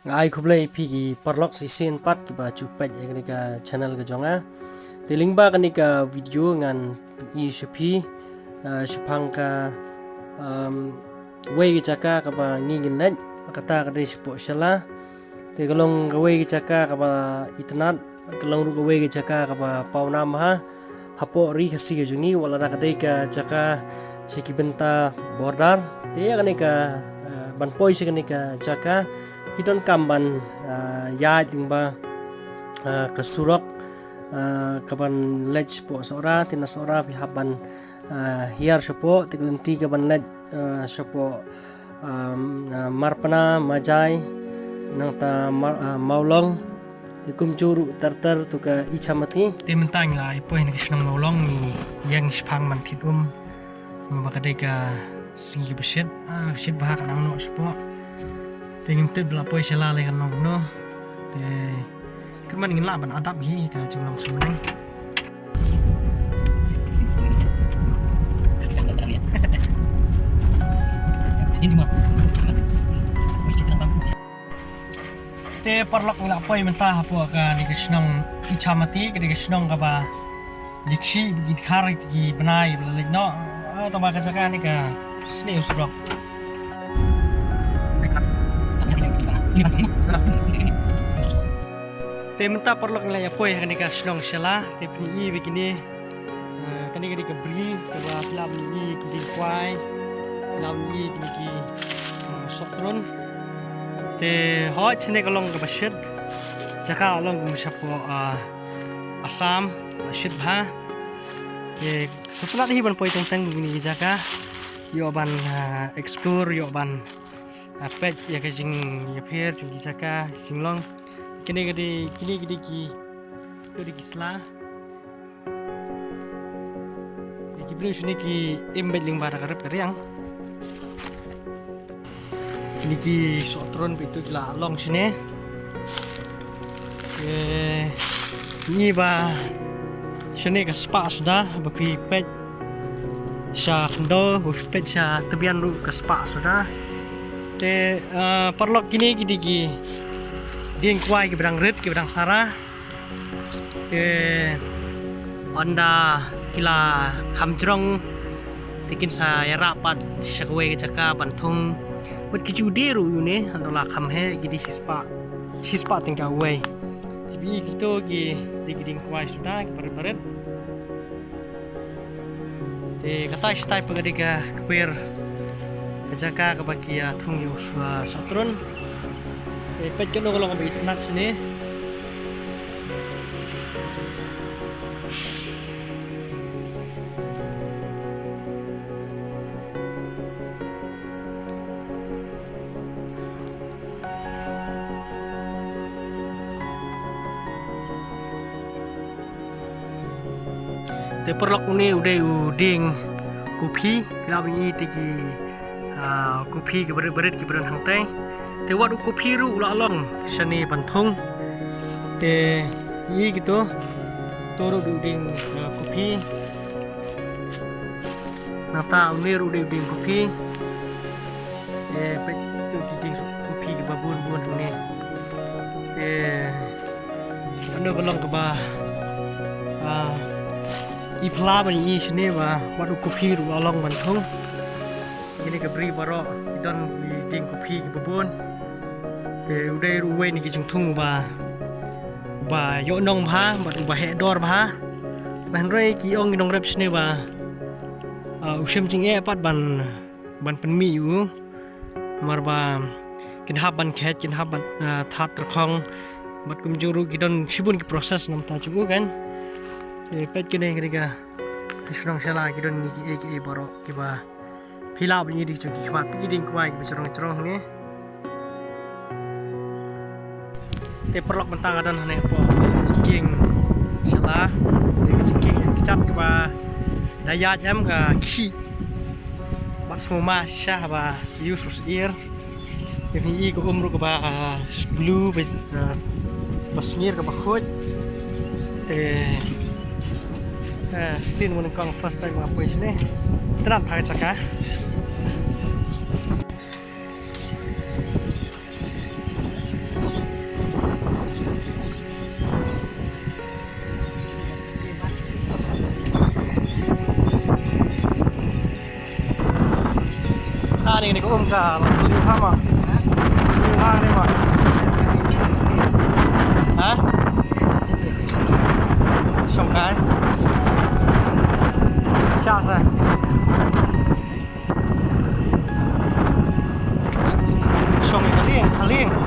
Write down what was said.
Ngai khublai pigi parlok si sen pat ki ba chupet ya ka channel ka jonga tiling ba ka video ngan i shipi shipang ka wei ki chaka ka ba ngingin net kata ka dei sipo shala te galong ka wei ki chaka ka ba itnat galong ru ka wei ki chaka ka ba pauna ma hapo ri khasi ka jungi wala na ka dei ka chaka sikibenta bordar te ya ka ban poi si ka chaka hidon kamban ya tingba kasurok kaban lej po sora tina sora pi haban hiar sopo tiglenti kaban lej sopo marpana majai nang ta maulong ikum juru tartar tuka ichamati timentang la ipo ini kisnang maulong ni yang spang man tidum mabakadai ka singi besit besit bahak nang no sopo tingin tip la poi sela le kan no te kan ingin la ban adap hi ka jumlang semeneng te parlok la poi menta hapo ka ni kisnong ichamati ka kisnong ka ba likhi bigit khar ki banai le no to ba ka jaka ni ka sne usrok te menta parlok la poi ka ni ka snong sela te pni bikini kani ka ka bri te ba lam ni ki di kwai lam ni ki sokron te hot chine ka long ka bashit jaka long ka shapo asam bashit bha te setelah hi ban poi teng teng begini jaka yo ban explore yo ban pet ya ka jing ya pher chung jaka jinglong kini ki kisla ki bro shuni ki embed ling bara karep yang kini ki sotron pitu la long sini ni ba sini ka spa sudah bapi pet sha khndo bapi pet sha tebian lu ka spa sudah te parlok kini ki ding kwai ki berang red ki berang sarah onda kila kamjrong tikin sa ya rapat shakwe ki chaka bantung but ki judiru yune andola khamhe ki di sispa tingka we bi kito ki ding kwai sudah ki baret te kata stai pagadiga kper jaka ka bakia thung yu satron pet ko lo ko bitnak sini te perlok ni udah uding kopi labi tiki kopi ke berat ke beran hangtai te wadu kopi ru ulalong shani banthong te yi gitu toru uding kopi nata unir uding kopi pet tu uding kopi ke babun ni te anu belong ke ba ipla ban yi shne ba wadu kopi ru ulalong banthong ini ke beri baro dan ding kopi ke babun udah ruwe ni kijung tung ba yo nong bha ba he dor bha ban roi ki ong nong rep sne ba usem jing e pat ban penmi yu mar ba kin hab ban khet kin hab ban that terkhong bat kum juru kidon sibun ki proses nam ta chu kan pet kene ga kisrong sala kidon ni ki baro ki ba philap ni di chu ki khmat ki ding kwai ki cerong ni te perlok mentang adan hane po cingking sala cingking kecap ke ba daya jam ka ki bak semua syah ba yusus ir ini ko umru ke ba blue basngir ke ba khot te sin mun kong first time apa ini terap ha chaka này có ôm cả là chân lưu hoa mà chân lưu hoa đây mà hả xong cái xa xa xong cái liên